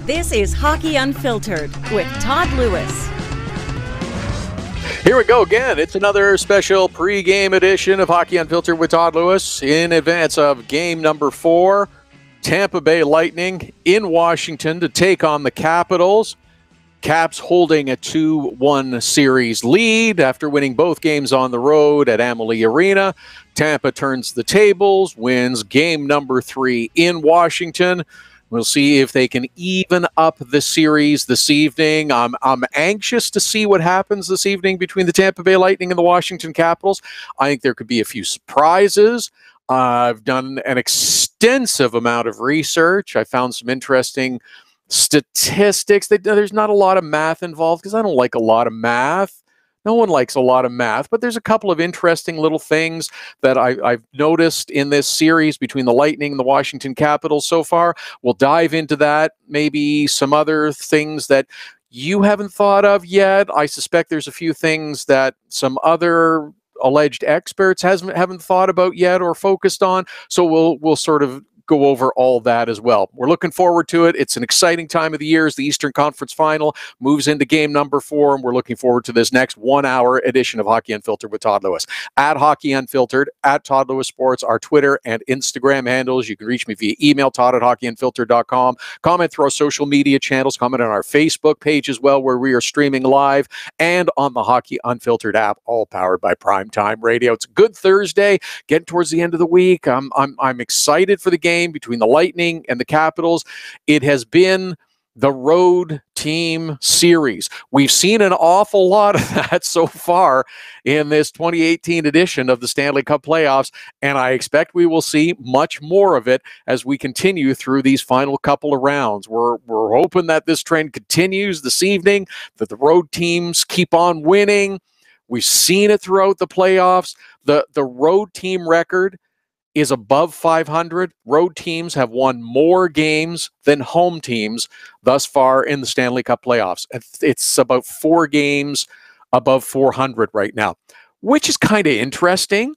This is Hockey Unfiltered with Todd Lewis. Here we go again. It's another special pre-game edition of Hockey Unfiltered with Todd Lewis in advance of game number 4. Tampa Bay Lightning in Washington to take on the Capitals. Caps holding a 2-1 series lead after winning both games on the road at Amalie Arena. Tampa turns the tables, wins game number 3 in Washington. We'll see if they can even up the series this evening. I'm anxious to see what happens this evening between the Tampa Bay Lightning and the Washington Capitals. I think there could be a few surprises. I've done an extensive amount of research. I found some interesting statistics. There's not a lot of math involved because I don't like a lot of math. No one likes a lot of math, but there's a couple of interesting little things that I've noticed in this series between the Lightning and the Washington Capitals so far. We'll dive into that, maybe some other things that you haven't thought of yet. I suspect there's a few things that some other alleged experts haven't thought about yet or focused on. So we'll sort of go over all that as well. We're looking forward to it. It's an exciting time of the year as the Eastern Conference Final moves into game number 4, and we're looking forward to this next 1-hour edition of Hockey Unfiltered with Todd Lewis. At Hockey Unfiltered, at Todd Lewis Sports, our Twitter and Instagram handles. You can reach me via email, todd@hockeyunfiltered.com. Comment through our social media channels. Comment on our Facebook page as well, where we are streaming live, and on the Hockey Unfiltered app, all powered by Primetime Radio. It's a good Thursday, getting towards the end of the week. I'm excited for the game between the Lightning and the Capitals. It has been the road team series. We've seen an awful lot of that so far in this 2018 edition of the Stanley Cup playoffs, and I expect we will see much more of it as we continue through these final couple of rounds. We're hoping that this trend continues this evening, that the road teams keep on winning. We've seen it throughout the playoffs. The road team record is above 500. Road teams have won more games than home teams thus far in the Stanley Cup playoffs. It's about 4 games above 400 right now, which is kind of interesting.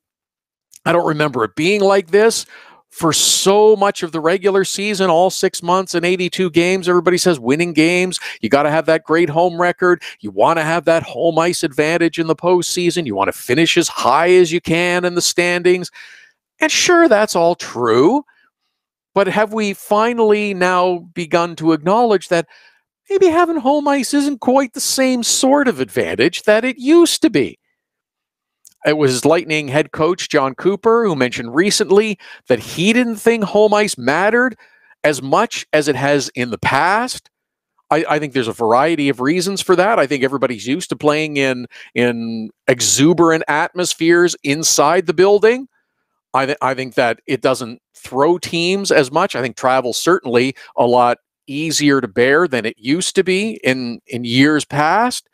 I don't remember it being like this for so much of the regular season, all 6 months and 82 games. Everybody says winning games. You got to have that great home record. You want to have that home ice advantage in the postseason. You want to finish as high as you can in the standings. And sure, that's all true, but have we finally now begun to acknowledge that maybe having home ice isn't quite the same sort of advantage that it used to be? It was Lightning head coach John Cooper who mentioned recently that he didn't think home ice mattered as much as it has in the past. I think there's a variety of reasons for that. I think everybody's used to playing in exuberant atmospheres inside the building. I think that it doesn't throw teams as much. I think travel's certainly a lot easier to bear than it used to be in years past.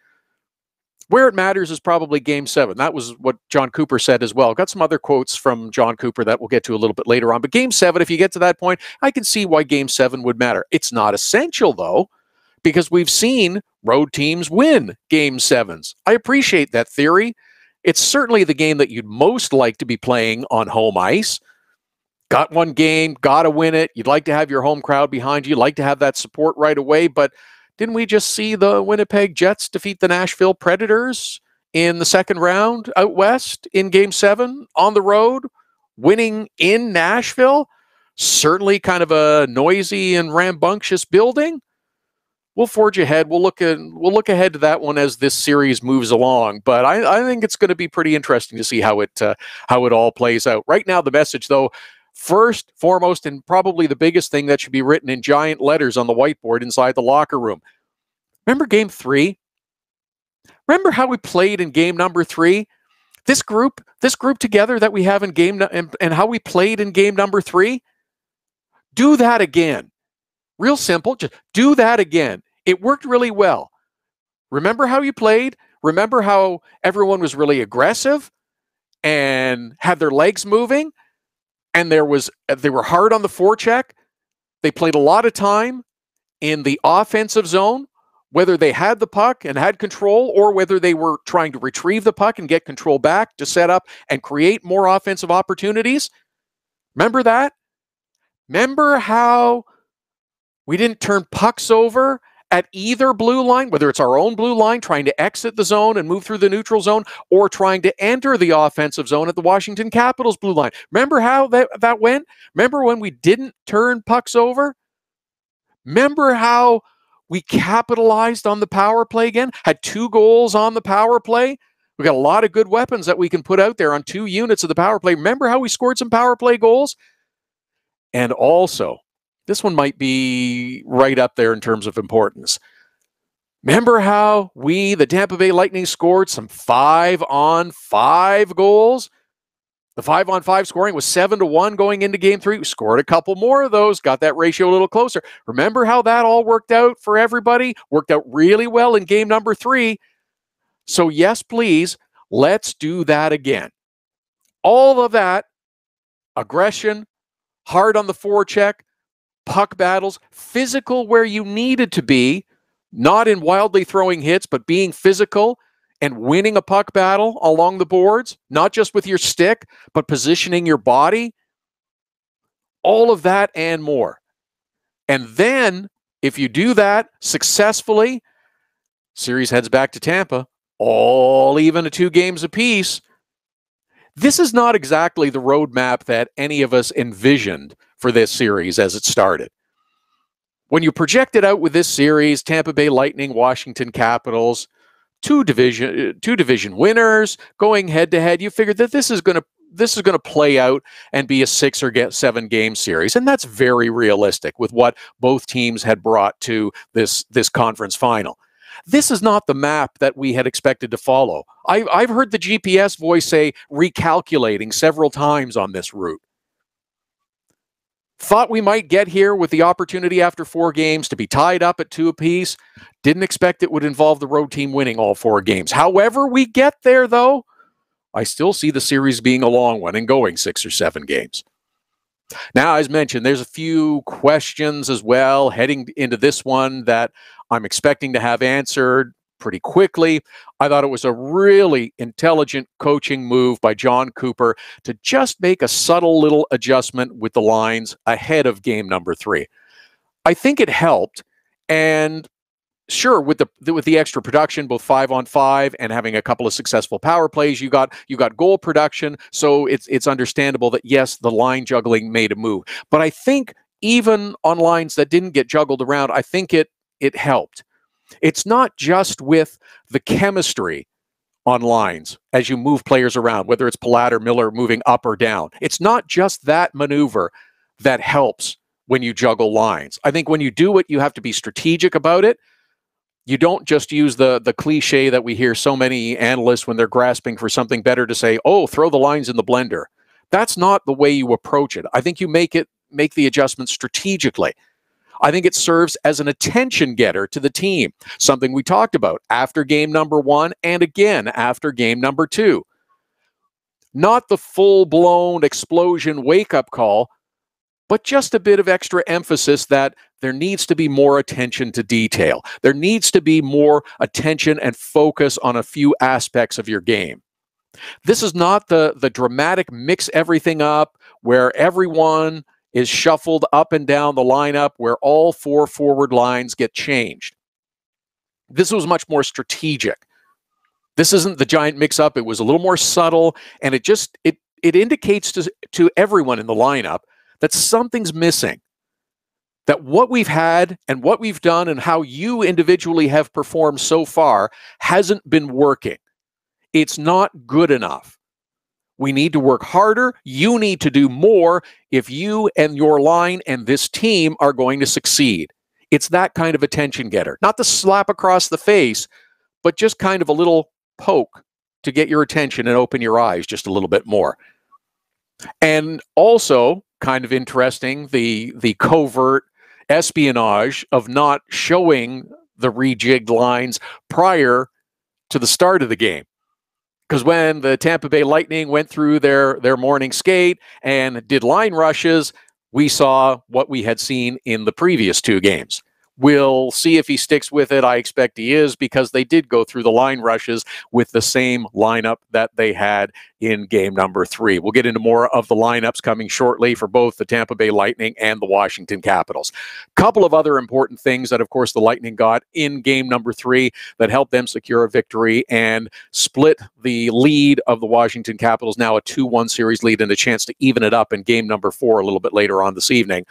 Where it matters is probably Game 7. That was what John Cooper said as well. Got some other quotes from John Cooper that we'll get to a little bit later on. But Game 7, if you get to that point, I can see why Game 7 would matter. It's not essential, though, because we've seen road teams win Game 7s. I appreciate that theory. It's certainly the game that you'd most like to be playing on home ice. Got one game, got to win it. You'd like to have your home crowd behind you. You'd like to have that support right away. But didn't we just see the Winnipeg Jets defeat the Nashville Predators in the second round out west in Game 7 on the road, winning in Nashville? Certainly kind of a noisy and rambunctious building. We'll forge ahead. We'll look ahead to that one as this series moves along. But I think it's going to be pretty interesting to see how it all plays out. Right now, the message, though, first, foremost, and probably the biggest thing that should be written in giant letters on the whiteboard inside the locker room. Remember Game 3? Remember how we played in game number 3? This group together that we have in game and how we played in game number 3? Do that again. Real simple. Just do that again. It worked really well. Remember how you played? Remember how everyone was really aggressive and had their legs moving? And they were hard on the forecheck. They played a lot of time in the offensive zone, whether they had the puck and had control or whether they were trying to retrieve the puck and get control back to set up and create more offensive opportunities. Remember that? Remember how We didn't turn pucks over at either blue line, whether it's our own blue line trying to exit the zone and move through the neutral zone or trying to enter the offensive zone at the Washington Capitals blue line. Remember how that went? Remember when we didn't turn pucks over? Remember how we capitalized on the power play again? Had 2 goals on the power play? We got a lot of good weapons that we can put out there on 2 units of the power play. Remember how we scored some power play goals? And also, this one might be right up there in terms of importance. Remember how we, the Tampa Bay Lightning, scored some 5-on-5 goals? The 5-on-5 scoring was 7-1 going into Game 3. We scored a couple more of those, got that ratio a little closer. Remember how that all worked out for everybody? Worked out really well in Game number 3. So yes, please, let's do that again. All of that, aggression, hard on the forecheck, puck battles, physical where you needed to be, not in wildly throwing hits, but being physical and winning a puck battle along the boards, not just with your stick, but positioning your body. All of that and more. And then, if you do that successfully, series heads back to Tampa, all even to 2 games apiece. This is not exactly the roadmap that any of us envisioned for this series as it started. When you project it out with this series, Tampa Bay Lightning, Washington Capitals, two division winners going head to head, you figured that this is going to play out and be a 6 or 7 game series, and that's very realistic with what both teams had brought to this conference final. This is not the map that we had expected to follow. I've heard the GPS voice say recalculating several times on this route. Thought we might get here with the opportunity after 4 games to be tied up at 2 apiece. Didn't expect it would involve the road team winning all 4 games. However we get there, though, I still see the series being a long one and going 6 or 7 games. Now, as mentioned, there's a few questions as well heading into this one that I'm expecting to have answered pretty quickly. I thought it was a really intelligent coaching move by John Cooper to just make a subtle little adjustment with the lines ahead of game number 3. I think it helped, and sure, with the extra production, both 5-on-5 and having a couple of successful power plays, you got goal production, so it's understandable that yes, the line juggling made a move. But I think even on lines that didn't get juggled around, I think it helped. It's not just with the chemistry on lines as you move players around, whether it's Palat or Miller moving up or down. It's not just that maneuver that helps when you juggle lines. I think when you do it, you have to be strategic about it. You don't just use the cliche that we hear so many analysts when they're grasping for something better to say, oh, throw the lines in the blender. That's not the way you approach it. I think you make the adjustments strategically. I think it serves as an attention getter to the team, something we talked about after game number 1 and again after game number 2. Not the full-blown explosion wake-up call, but just a bit of extra emphasis that there needs to be more attention to detail. There needs to be more attention and focus on a few aspects of your game. This is not the dramatic mix everything up where everyone is shuffled up and down the lineup where all 4 forward lines get changed. This was much more strategic. This isn't the giant mix-up. It was a little more subtle, and it indicates to everyone in the lineup that something's missing. That what we've had and what we've done and how you individually have performed so far hasn't been working. It's not good enough. We need to work harder. You need to do more if you and your line and this team are going to succeed. It's that kind of attention getter. Not the slap across the face, but just kind of a little poke to get your attention and open your eyes just a little bit more. And also, kind of interesting, the covert espionage of not showing the rejigged lines prior to the start of the game. Because when the Tampa Bay Lightning went through their morning skate and did line rushes, we saw what we had seen in the previous 2 games. We'll see if he sticks with it. I expect he is, because they did go through the line rushes with the same lineup that they had in game number 3. We'll get into more of the lineups coming shortly for both the Tampa Bay Lightning and the Washington Capitals. Couple of other important things that, of course, the Lightning got in game number 3 that helped them secure a victory and split the lead of the Washington Capitals, now a 2-1 series lead, and a chance to even it up in game number 4 a little bit later on this evening.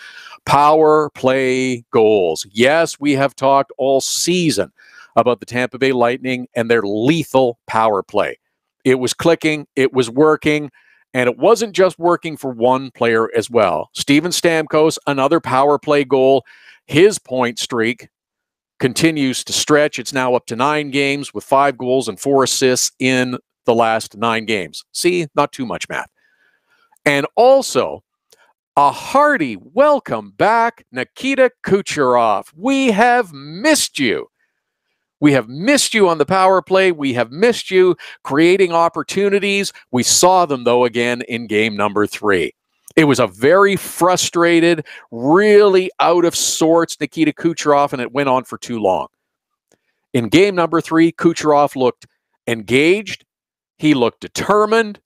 Power play goals. Yes, we have talked all season about the Tampa Bay Lightning and their lethal power play. It was clicking, it was working, and it wasn't just working for one player as well. Steven Stamkos, another power play goal. His point streak continues to stretch. It's now up to 9 games with 5 goals and 4 assists in the last 9 games. See, not too much math. And also, a hearty welcome back, Nikita Kucherov. We have missed you. We have missed you on the power play. We have missed you creating opportunities. We saw them, though, again in game number 3. It was a very frustrated, really out of sorts Nikita Kucherov, and it went on for too long. In game number 3, Kucherov looked engaged. He looked determined.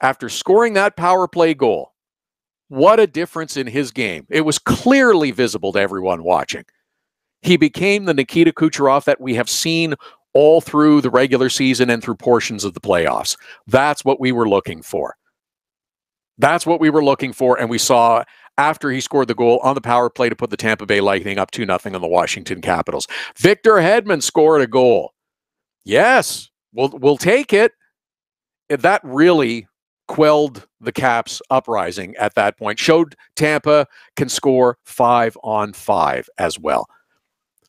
After scoring that power play goal, what a difference in his game. It was clearly visible to everyone watching. He became the Nikita Kucherov that we have seen all through the regular season and through portions of the playoffs. That's what we were looking for. That's what we were looking for, and we saw after he scored the goal on the power play to put the Tampa Bay Lightning up 2-0 on the Washington Capitals. Victor Hedman scored a goal. Yes, we'll take it. That really quelled the Caps' uprising at that point, showed Tampa can score 5-on-5 as well.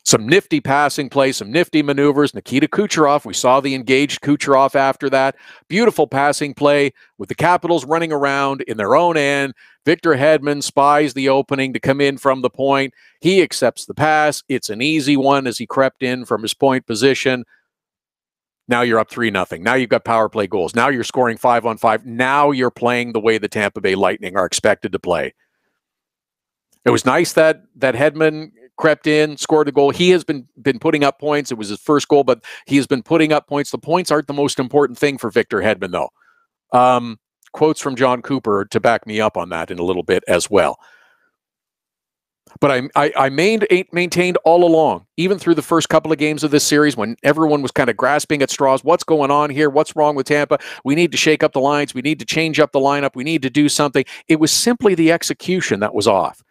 Some nifty passing play, some nifty maneuvers. Nikita Kucherov, we saw the engaged Kucherov after that. Beautiful passing play with the Capitals running around in their own end. Victor Hedman spies the opening to come in from the point. He accepts the pass. It's an easy one as he crept in from his point position. Now you're up 3-0. Now you've got power play goals. Now you're scoring 5-on-5. Now you're playing the way the Tampa Bay Lightning are expected to play. It was nice that Hedman crept in, scored a goal. He has been putting up points. It was his first goal, but he has been putting up points. The points aren't the most important thing for Victor Hedman, though. Quotes from John Cooper to back me up on that in a little bit as well. But I maintained all along, even through the first couple of games of this series, when everyone was kind of grasping at straws. What's going on here? What's wrong with Tampa? We need to shake up the lines. We need to change up the lineup. We need to do something. It was simply the execution that was off.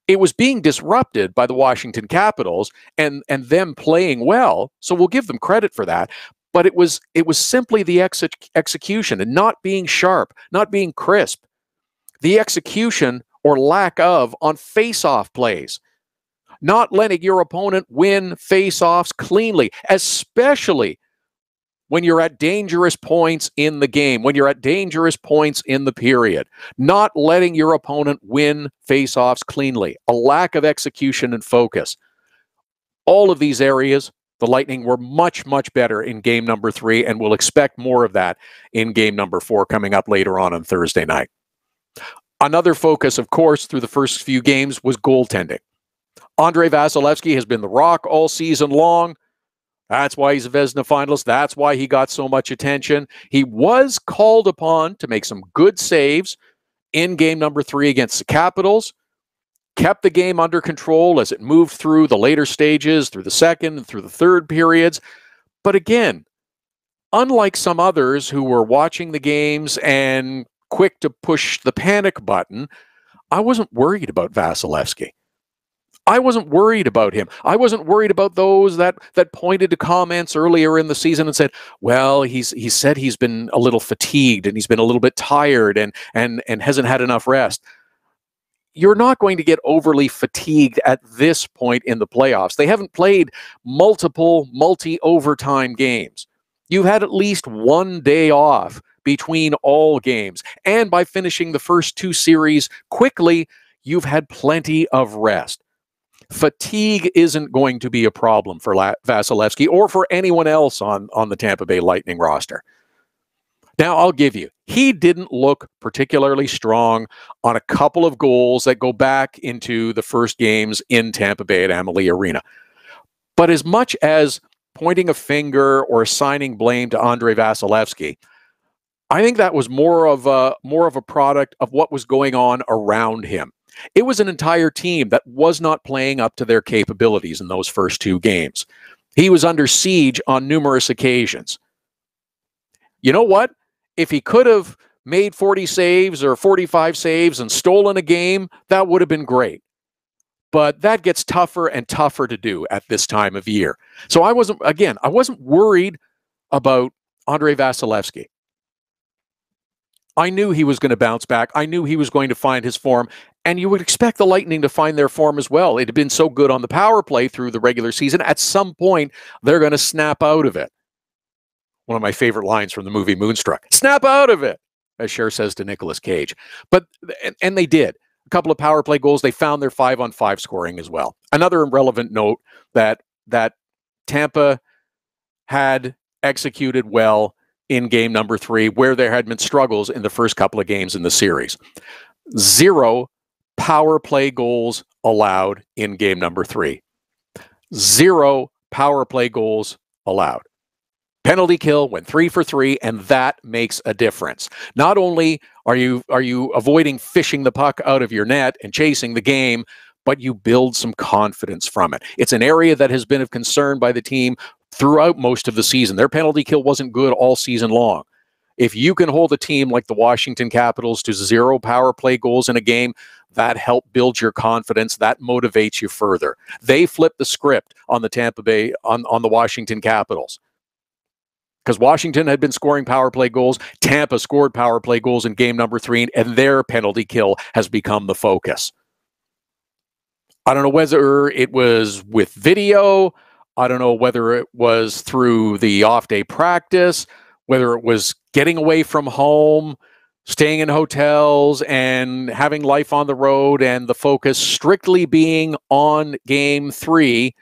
It was being disrupted by the Washington Capitals and them playing well, so we'll give them credit for that. But it was simply the execution and not being sharp, not being crisp. The execution or lack of on face-off plays. Not letting your opponent win face-offs cleanly, especially when you're at dangerous points in the game, when you're at dangerous points in the period. Not letting your opponent win face-offs cleanly. A lack of execution and focus. All of these areas, the Lightning were much, much better in game number 3, and we'll expect more of that in game number 4 coming up later on Thursday night. Another focus, of course, through the first few games was goaltending. Andrei Vasilevsky has been the rock all season long. That's why he's a Vezina finalist. That's why he got so much attention. He was called upon to make some good saves in game number 3 against the Capitals. Kept the game under control as it moved through the later stages, through the second and through the third periods. But again, unlike some others who were watching the games and quick to push the panic button, I wasn't worried about Vasilevsky. I wasn't worried about him. I wasn't worried about those that pointed to comments earlier in the season and said, well, he said he's been a little fatigued and he's been a little bit tired and hasn't had enough rest. You're not going to get overly fatigued at this point in the playoffs. They haven't played multi-overtime games. You've had at least one day off between all games. And by finishing the first 2 series quickly, you've had plenty of rest. Fatigue isn't going to be a problem for Vasilevsky or for anyone else on the Tampa Bay Lightning roster. Now, I'll give you, he didn't look particularly strong on a couple of goals that go back into the first games in Tampa Bay at Amalie Arena. But as much as pointing a finger or assigning blame to Andrei Vasilevsky, I think that was more of a product of what was going on around him. It was an entire team that was not playing up to their capabilities in those first two games. He was under siege on numerous occasions. You know what? If he could have made 40 saves or 45 saves and stolen a game, that would have been great. But that gets tougher and tougher to do at this time of year. So I wasn't worried about Andrei Vasilevsky. I knew he was going to bounce back. I knew he was going to find his form. And you would expect the Lightning to find their form as well. It had been so good on the power play through the regular season. At some point, they're going to snap out of it. One of my favorite lines from the movie Moonstruck. Snap out of it, as Cher says to Nicolas Cage. And they did. A couple of power play goals. They found their 5-on-5 scoring as well. Another relevant note that Tampa had executed well in game number 3, where there had been struggles in the first couple of games in the series. 0 power play goals allowed in game number 3. 0 power play goals allowed. Penalty kill went 3 for 3, and that makes a difference. Not only are you avoiding fishing the puck out of your net and chasing the game, but you build some confidence from it. It's an area that has been of concern by the team throughout most of the season. Their penalty kill wasn't good all season long. If you can hold a team like the Washington Capitals to 0 power play goals in a game, that helps build your confidence. That motivates you further. They flipped the script on the Tampa Bay, on the Washington Capitals. Because Washington had been scoring power play goals. Tampa scored power play goals in game number 3, and their penalty kill has become the focus. I don't know whether it was with video. I don't know whether it was through the off-day practice, whether it was getting away from home, staying in hotels, and having life on the road, and the focus strictly being on game 3.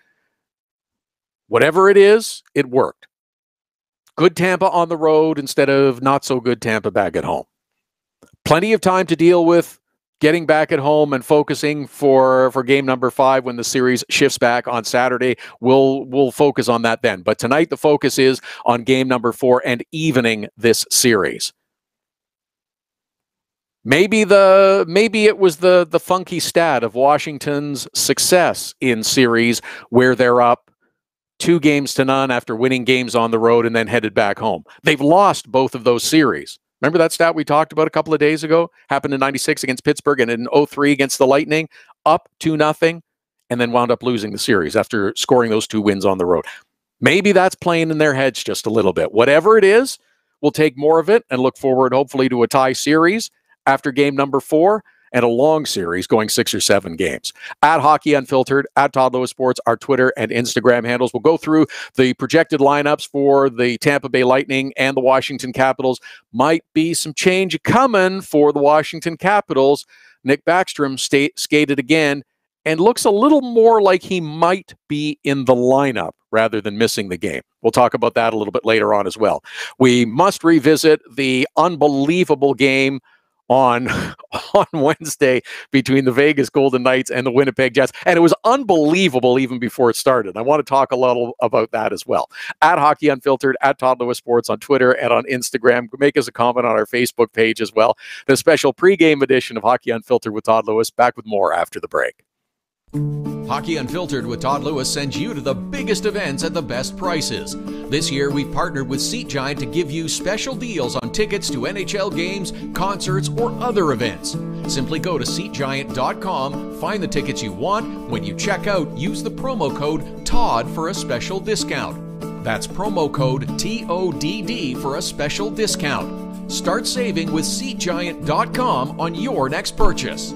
Whatever it is, it worked. Good Tampa on the road instead of not so good Tampa back at home. Plenty of time to deal with getting back at home and focusing for game number 5 when the series shifts back on Saturday. We'll focus on that then. But tonight the focus is on game number 4 and evening this series. Maybe it was the funky stat of Washington's success in series where they're up 2-0 after winning games on the road and then headed back home. They've lost both of those series. Remember that stat we talked about a couple of days ago? Happened in 96 against Pittsburgh and in 03 against the Lightning. Up 2-0 and then wound up losing the series after scoring those 2 wins on the road. Maybe that's playing in their heads just a little bit. Whatever it is, we'll take more of it and look forward hopefully to a tie series after game number 4. And a long series going 6 or 7 games. At Hockey Unfiltered, at Todd Lewis Sports, our Twitter and Instagram handles. We'll go through the projected lineups for the Tampa Bay Lightning and the Washington Capitals. Might be some change coming for the Washington Capitals. Nick Backstrom skated again and looks a little more like he might be in the lineup rather than missing the game. We'll talk about that a little bit later on as well. We must revisit the unbelievable game on Wednesday between the Vegas Golden Knights and the Winnipeg Jets. And it was unbelievable even before it started. I want to talk a little about that as well. At Hockey Unfiltered, at Todd Lewis Sports on Twitter and on Instagram. Make us a comment on our Facebook page as well. The special pregame edition of Hockey Unfiltered with Todd Lewis. Back with more after the break. Hockey Unfiltered with Todd Lewis sends you to the biggest events at the best prices. This year, we've partnered with Seat Giant to give you special deals on tickets to NHL games, concerts, or other events. Simply go to SeatGiant.com, find the tickets you want. When you check out, use the promo code TODD for a special discount. That's promo code TODD for a special discount. Start saving with SeatGiant.com on your next purchase.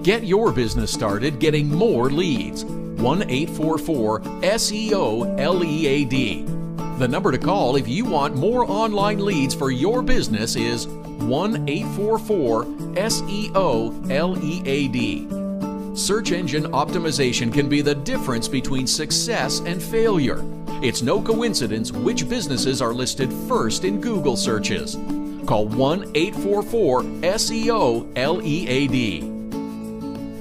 Get your business started getting more leads. 1-844-SEO-LEAD. The number to call if you want more online leads for your business is 1-844-SEO-LEAD. Search engine optimization can be the difference between success and failure. It's no coincidence which businesses are listed first in Google searches. Call 1-844-SEO-LEAD.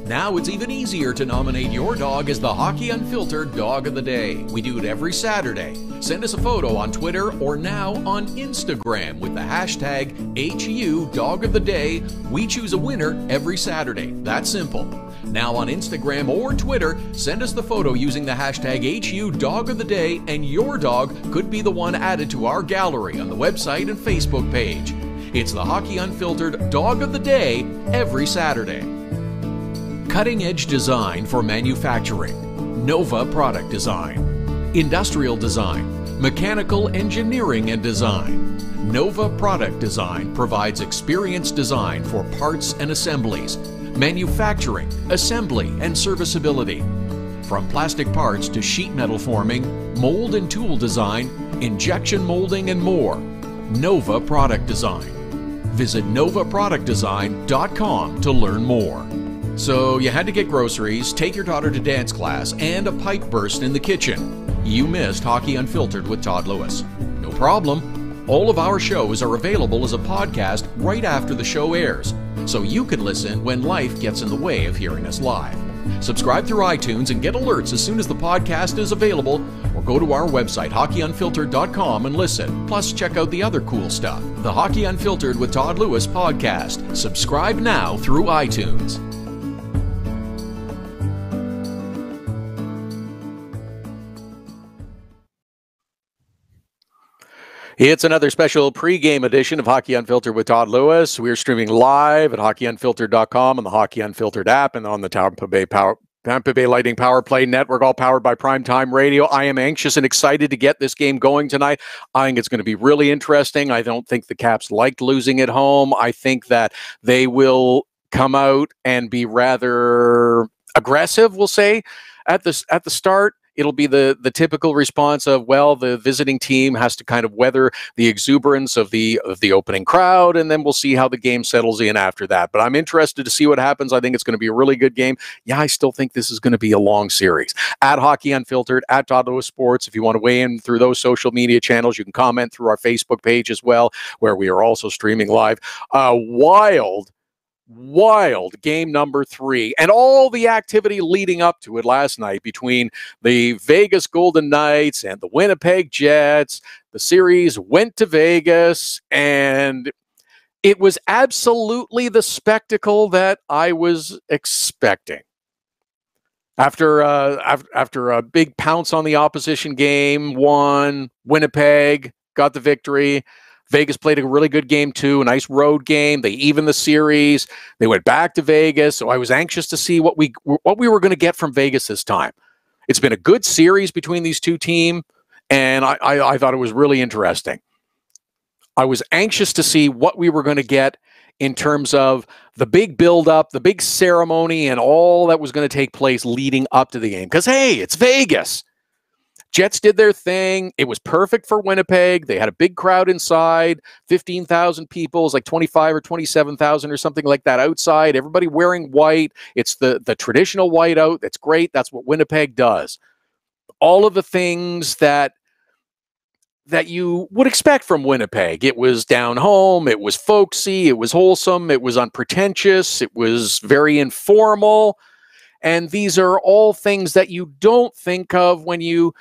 Now it's even easier to nominate your dog as the Hockey Unfiltered Dog of the Day. We do it every Saturday. Send us a photo on Twitter or now on Instagram with the hashtag HU Dog of the Day. We choose a winner every Saturday. That's simple. Now on Instagram or Twitter, send us the photo using the hashtag HU Dog of the Day, and your dog could be the one added to our gallery on the website and Facebook page. It's the Hockey Unfiltered Dog of the Day every Saturday. Cutting-edge design for manufacturing. Nova Product Design. Industrial design. Mechanical engineering and design. Nova Product Design provides experienced design for parts and assemblies, manufacturing, assembly, and serviceability. From plastic parts to sheet metal forming, mold and tool design, injection molding, and more. Nova Product Design. Visit novaproductdesign.com to learn more. So you had to get groceries, take your daughter to dance class, and a pipe burst in the kitchen. You missed Hockey Unfiltered with Todd Lewis. No problem. All of our shows are available as a podcast right after the show airs, so you can listen when life gets in the way of hearing us live. Subscribe through iTunes and get alerts as soon as the podcast is available, or go to our website, hockeyunfiltered.com, and listen. Plus, check out the other cool stuff, the Hockey Unfiltered with Todd Lewis podcast. Subscribe now through iTunes. It's another special pregame edition of Hockey Unfiltered with Todd Lewis. We are streaming live at hockeyunfiltered.com on the Hockey Unfiltered app and on the Tampa Bay Lightning Power Play Network, all powered by Primetime Radio. I am anxious and excited to get this game going tonight. I think it's going to be really interesting. I don't think the Caps liked losing at home. I think that they will come out and be rather aggressive, we'll say, at the start. It'll be the typical response of, well, the visiting team has to kind of weather the exuberance of the opening crowd, and then we'll see how the game settles in after that. But I'm interested to see what happens. I think it's going to be a really good game. Yeah, I still think this is going to be a long series. At Hockey Unfiltered, at Todd Lewis Sports. If you want to weigh in through those social media channels, you can comment through our Facebook page as well, where we are also streaming live. Wild game number 3 and all the activity leading up to it last night between the Vegas Golden Knights and the Winnipeg Jets. The series went to Vegas, and it was absolutely the spectacle that I was expecting. After a big pounce on the opposition game, won. Winnipeg got the victory. Vegas played a really good game too, a nice road game. They evened the series. They went back to Vegas, so I was anxious to see what we were going to get from Vegas this time. It's been a good series between these two teams, and I thought it was really interesting. I was anxious to see what we were going to get in terms of the big build-up, the big ceremony, and all that was going to take place leading up to the game. Because, hey, it's Vegas. Jets did their thing. It was perfect for Winnipeg. They had a big crowd inside, 15,000 people. It was like 25 or 27,000 or something like that outside. Everybody wearing white. It's the traditional whiteout. That's great. That's what Winnipeg does. All of the things that you would expect from Winnipeg. It was down home. It was folksy. It was wholesome. It was unpretentious. It was very informal. And these are all things that you don't think of when you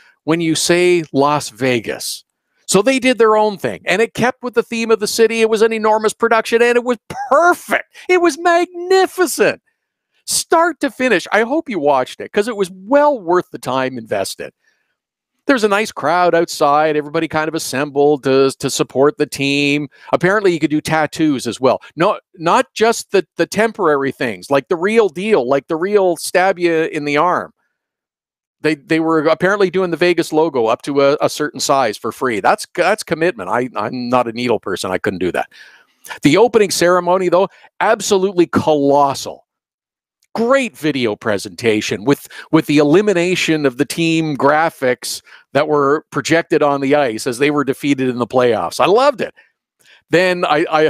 say Las Vegas. So they did their own thing, and it kept with the theme of the city. It was an enormous production, and it was perfect. It was magnificent. Start to finish. I hope you watched it, because it was well worth the time invested. There's a nice crowd outside. Everybody kind of assembled to support the team. Apparently, you could do tattoos as well. No, not just the temporary things, like the real deal, like the real stab you in the arm. They were apparently doing the Vegas logo up to a certain size for free. That's commitment. I'm not a needle person. I couldn't do that. The opening ceremony, though, absolutely colossal. Great video presentation with the elimination of the team graphics that were projected on the ice as they were defeated in the playoffs. I loved it. Then I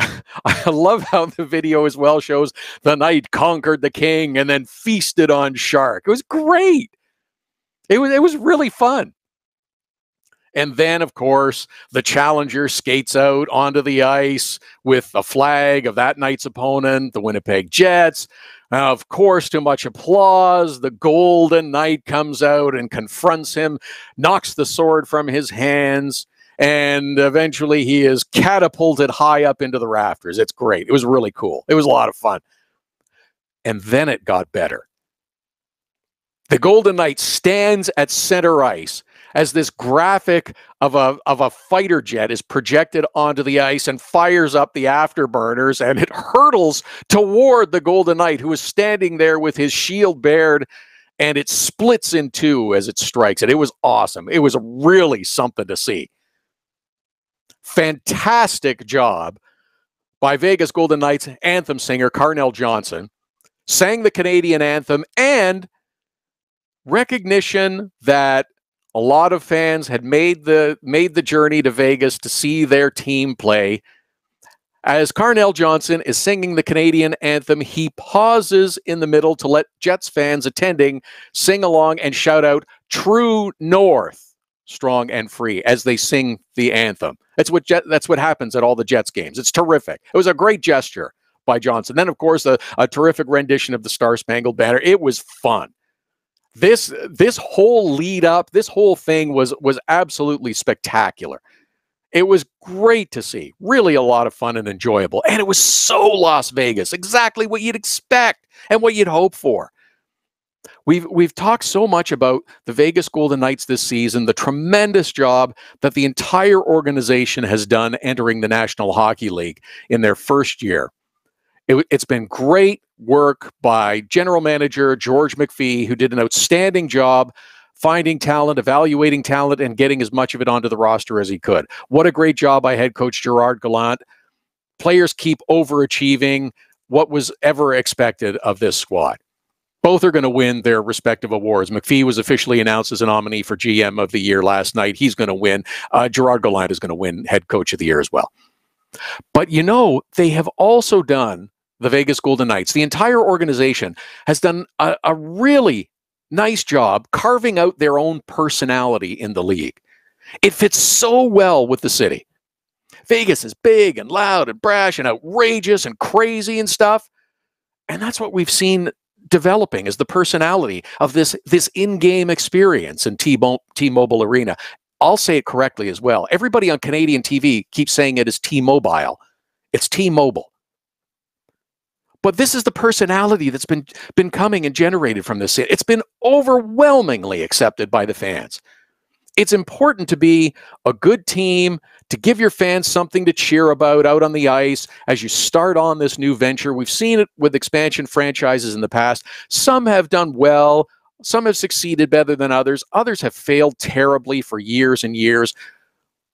love how the video as well shows the knight conquered the king and then feasted on shark. It was great. It was really fun. And then, of course, the challenger skates out onto the ice with the flag of that night's opponent, the Winnipeg Jets. Of course, to much applause, the Golden Knight comes out and confronts him, knocks the sword from his hands, and eventually he is catapulted high up into the rafters. It's great. It was really cool. It was a lot of fun. And then it got better. The Golden Knight stands at center ice as this graphic of a fighter jet is projected onto the ice and fires up the afterburners, and it hurtles toward the Golden Knight, who is standing there with his shield bared, and it splits in two as it strikes it. It was awesome. It was really something to see. Fantastic job by Vegas Golden Knights anthem singer Carnell Johnson. Sang the Canadian anthem, and recognition that a lot of fans had made the journey to Vegas to see their team play. As Carnell Johnson is singing the Canadian anthem, he pauses in the middle to let Jets fans attending sing along and shout out "True North, strong and free" as they sing the anthem. That's what happens at all the Jets games. It's terrific. It was a great gesture by Johnson. Then, of course, a terrific rendition of the Star-Spangled Banner. It was fun. This whole lead up, this whole thing was absolutely spectacular. It was great to see. Really a lot of fun and enjoyable. And it was so Las Vegas, exactly what you'd expect and what you'd hope for. We've talked so much about the Vegas Golden Knights this season, the tremendous job that the entire organization has done entering the National Hockey League in their first year. It's been great work by General Manager George McPhee, who did an outstanding job finding talent, evaluating talent, and getting as much of it onto the roster as he could. What a great job by head coach Gerard Gallant. Players keep overachieving what was ever expected of this squad. Both are going to win their respective awards. McPhee was officially announced as a nominee for GM of the year last night. He's going to win. Gerard Gallant is going to win head coach of the year as well. But you know, they have also done, the Vegas Golden Knights, the entire organization has done a really nice job carving out their own personality in the league. It fits so well with the city. Vegas is big and loud and brash and outrageous and crazy and stuff. And that's what we've seen developing is the personality of this in-game experience in T-Mobile Arena. I'll say it correctly as well. Everybody on Canadian TV keeps saying it is T-Mobile. It's T-Mobile. But this is the personality that's been coming and generated from this city. It's been overwhelmingly accepted by the fans. It's important to be a good team, to give your fans something to cheer about out on the ice as you start on this new venture. We've seen it with expansion franchises in the past. Some have done well. Some have succeeded better than others. Others have failed terribly for years and years.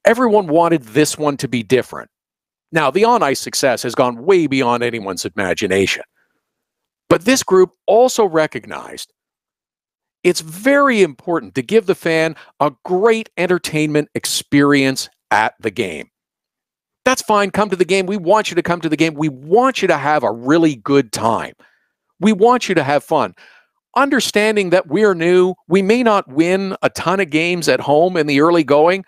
Everyone wanted this one to be different. Now, the on-ice success has gone way beyond anyone's imagination. But this group also recognized it's very important to give the fan a great entertainment experience at the game. That's fine. Come to the game. We want you to come to the game. We want you to have a really good time. We want you to have fun. Understanding that we're new, we may not win a ton of games at home in the early going,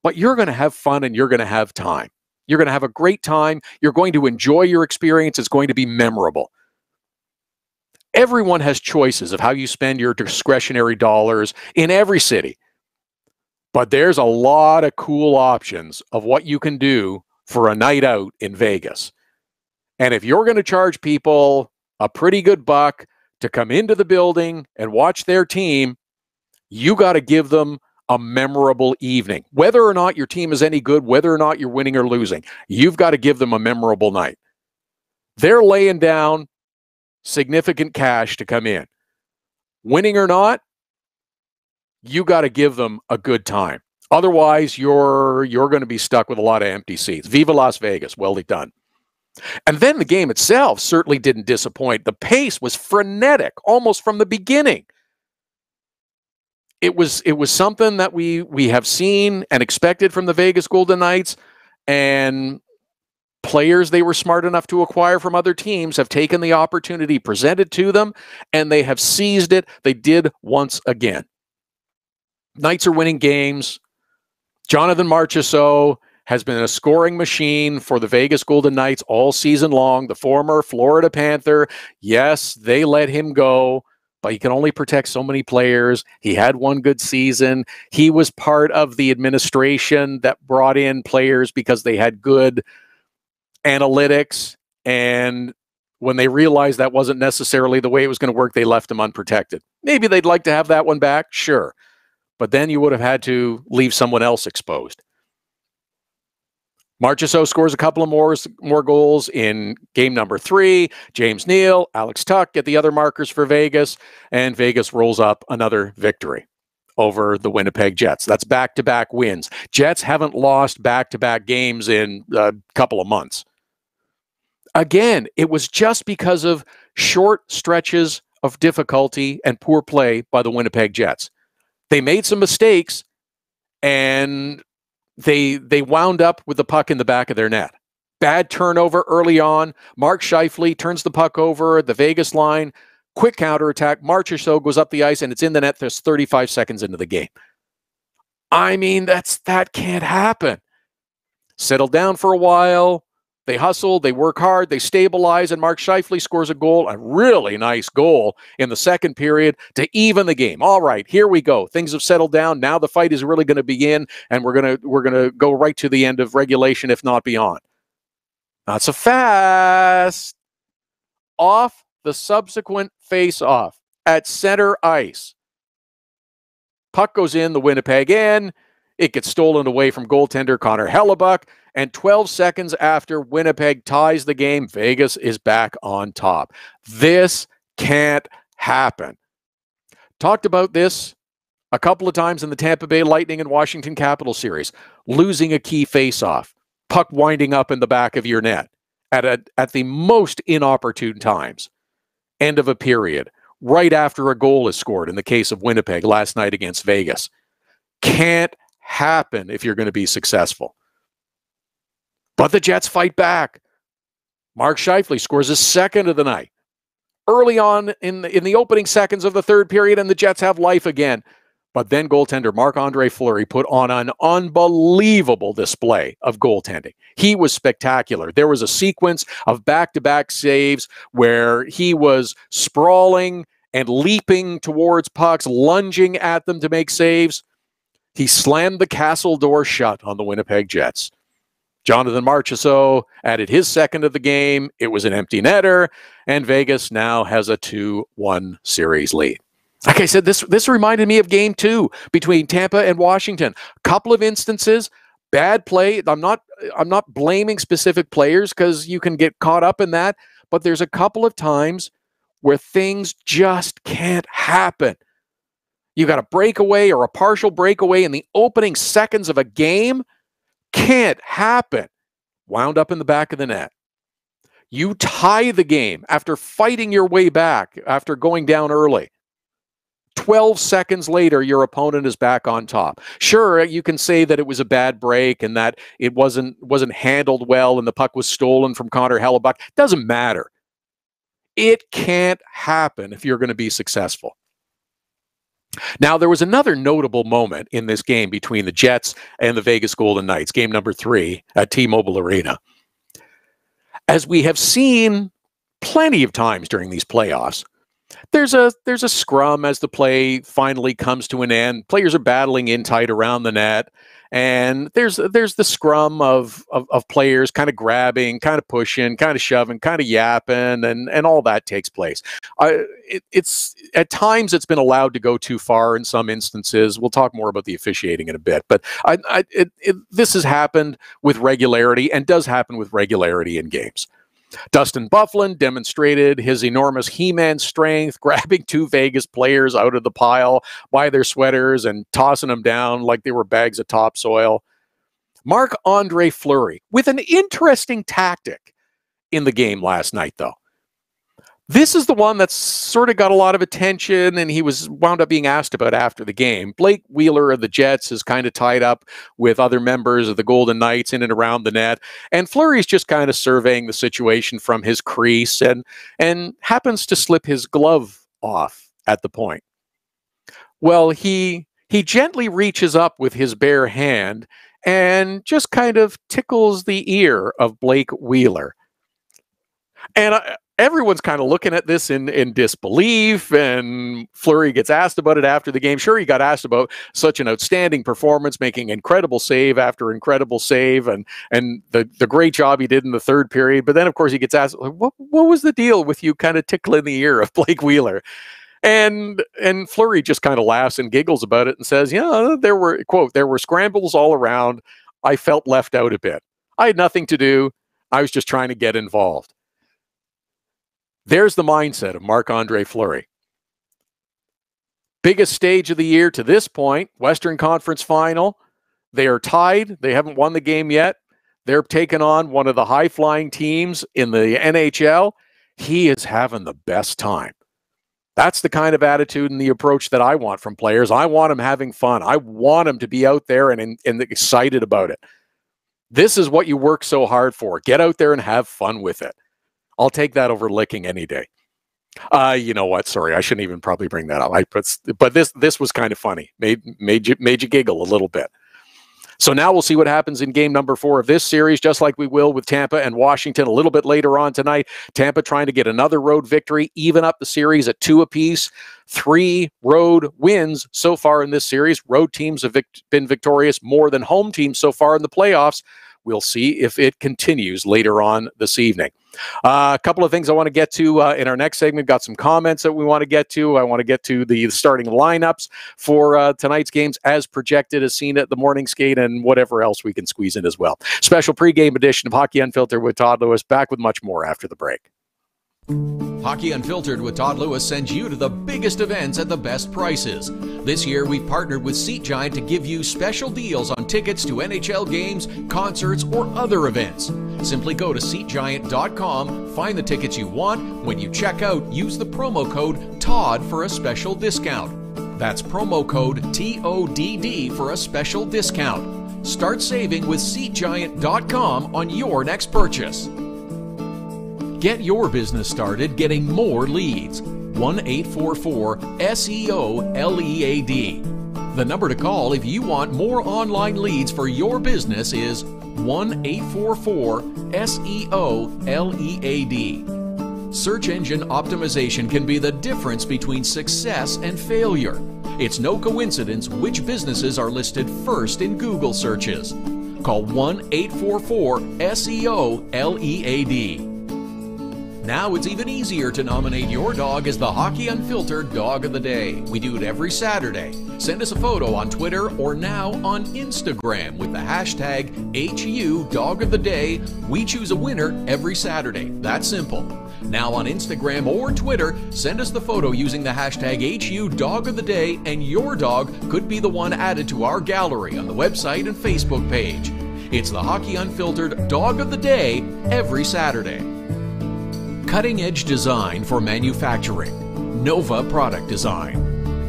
but you're going to have fun and you're going to have time. You're going to have a great time. You're going to enjoy your experience. It's going to be memorable. Everyone has choices of how you spend your discretionary dollars in every city. But there's a lot of cool options of what you can do for a night out in Vegas. And if you're going to charge people a pretty good buck to come into the building and watch their team, you got to give them a memorable evening. Whether or not your team is any good, whether or not you're winning or losing, you've got to give them a memorable night. They're laying down significant cash to come in. Winning or not, you got to give them a good time. Otherwise, you're going to be stuck with a lot of empty seats. Viva Las Vegas. Well done. And then the game itself certainly didn't disappoint. The pace was frenetic almost from the beginning. It was something that we have seen and expected from the Vegas Golden Knights, and players they were smart enough to acquire from other teams have taken the opportunity presented to them, and they have seized it. They did once again. Knights are winning games. Jonathan Marchessault has been a scoring machine for the Vegas Golden Knights all season long. The former Florida Panther, yes, they let him go, but he can only protect so many players. He had one good season. He was part of the administration that brought in players because they had good analytics, and when they realized that wasn't necessarily the way it was going to work, they left him unprotected. Maybe they'd like to have that one back, sure, but then you would have had to leave someone else exposed. Marchessault scores a couple of more goals in game number 3. James Neal, Alex Tuch get the other markers for Vegas, and Vegas rolls up another victory over the Winnipeg Jets. That's back-to-back wins. Jets haven't lost back-to-back games in a couple of months. Again, it was just because of short stretches of difficulty and poor play by the Winnipeg Jets. They made some mistakes, and they wound up with the puck in the back of their net. Bad turnover early on. Mark Scheifele turns the puck over at the Vegas line. Quick counterattack. Marchessault goes up the ice, and it's in the net. There's 35 seconds into the game. I mean, that can't happen. Settle down for a while. They hustle, they work hard, they stabilize, and Mark Scheifele scores a goal, a really nice goal in the second period to even the game. All right, here we go. Things have settled down. Now the fight is really going to begin, and we're gonna go right to the end of regulation, if not beyond. Not so fast. Off the subsequent face-off at center ice. Puck goes in the Winnipeg end. It gets stolen away from goaltender Connor Hellebuyck. And 12 seconds after Winnipeg ties the game, Vegas is back on top. This can't happen. Talked about this a couple of times in the Tampa Bay Lightning and Washington Capitals series. Losing a key faceoff, puck winding up in the back of your net at the most inopportune times. End of a period, right after a goal is scored in the case of Winnipeg last night against Vegas. Can't happen if you're going to be successful. But the Jets fight back. Mark Scheifele scores his second of the night. Early on in the opening seconds of the third period, and the Jets have life again. But then goaltender Marc-Andre Fleury put on an unbelievable display of goaltending. He was spectacular. There was a sequence of back-to-back saves where he was sprawling and leaping towards pucks, lunging at them to make saves. He slammed the castle door shut on the Winnipeg Jets. Jonathan Marchessault added his second of the game. It was an empty netter, and Vegas now has a 2-1 series lead. Like I said, this reminded me of Game 2 between Tampa and Washington. A couple of instances, bad play. I'm not blaming specific players because you can get caught up in that, but there's a couple of times where things just can't happen. You got a breakaway or a partial breakaway in the opening seconds of a game. Can't happen. Wound up in the back of the net. You tie the game after fighting your way back after going down early. 12 seconds later, your opponent is back on top. Sure, you can say that it was a bad break and that it wasn't handled well and the puck was stolen from Connor Hellebuyck. Doesn't matter. It can't happen if you're going to be successful. Now, there was another notable moment in this game between the Jets and the Vegas Golden Knights, game number 3 at T-Mobile Arena. As we have seen plenty of times during these playoffs, there's a scrum as the play finally comes to an end. Players are battling in tight around the net, and there's the scrum of players kind of grabbing, kind of pushing, kind of shoving, kind of yapping, and all that takes place. It's at times it's been allowed to go too far in some instances. We'll talk more about the officiating in a bit, but this has happened with regularity and does happen with regularity in games. Dustin Byfuglien demonstrated his enormous He-Man strength, grabbing 2 Vegas players out of the pile by their sweaters and tossing them down like they were bags of topsoil. Marc-Andre Fleury with an interesting tactic in the game last night, though. This is the one that's sort of got a lot of attention, and he was wound up being asked about after the game. Blake Wheeler of the Jets is kind of tied up with other members of the Golden Knights in and around the net, and Fleury's just kind of surveying the situation from his crease and happens to slip his glove off at the point. Well, he he gently reaches up with his bare hand and just kind of tickles the ear of Blake Wheeler. And everyone's kind of looking at this in disbelief, and Fleury gets asked about it after the game. Sure, he got asked about such an outstanding performance, making incredible save after incredible save, and the great job he did in the third period. But then, of course, he gets asked, what was the deal with you kind of tickling the ear of Blake Wheeler? And Fleury just kind of laughs and giggles about it and says, yeah, there were scrambles all around. I felt left out a bit. I had nothing to do. I was just trying to get involved. There's the mindset of Marc-Andre Fleury. Biggest stage of the year to this point, Western Conference Final. They are tied. They haven't won the game yet. They're taking on one of the high-flying teams in the NHL. He is having the best time. That's the kind of attitude and the approach that I want from players. I want them having fun. I want them to be out there and excited about it. This is what you work so hard for. Get out there and have fun with it. I'll take that over licking any day. You know what? Sorry, I shouldn't even probably bring that up. But this was kind of funny. Made you giggle a little bit. So now we'll see what happens in game number 4 of this series, just like we will with Tampa and Washington a little bit later on tonight. Tampa trying to get another road victory, even up the series at 2 apiece. 3 road wins so far in this series. Road teams have been victorious more than home teams so far in the playoffs. We'll see if it continues later on this evening. A couple of things I want to get to in our next segment. Got some comments that we want to get to. I want to get to the starting lineups for tonight's games as projected, as seen at the morning skate, and whatever else we can squeeze in as well. Special pregame edition of Hockey Unfiltered with Todd Lewis. Back with much more after the break. Hockey Unfiltered with Todd Lewis sends you to the biggest events at the best prices. This year, we've partnered with Seat Giant to give you special deals on tickets to NHL games, concerts, or other events. Simply go to SeatGiant.com, find the tickets you want. When you check out, use the promo code TODD for a special discount. That's promo code TODD for a special discount. Start saving with SeatGiant.com on your next purchase. Get your business started getting more leads. 1-844-SEO-LEAD. The number to call if you want more online leads for your business is 1-844-SEO-LEAD. Search engine optimization can be the difference between success and failure. It's no coincidence which businesses are listed first in Google searches. Call 1-844-SEO-LEAD. Now it's even easier to nominate your dog as the Hockey Unfiltered Dog of the Day. We do it every Saturday. Send us a photo on Twitter or now on Instagram with the hashtag HU Dog of the Day. We choose a winner every Saturday. That's simple. Now on Instagram or Twitter, send us the photo using the hashtag HU Dog of the Day, and your dog could be the one added to our gallery on the website and Facebook page. It's the Hockey Unfiltered Dog of the Day every Saturday. Cutting-edge design for manufacturing, Nova Product Design.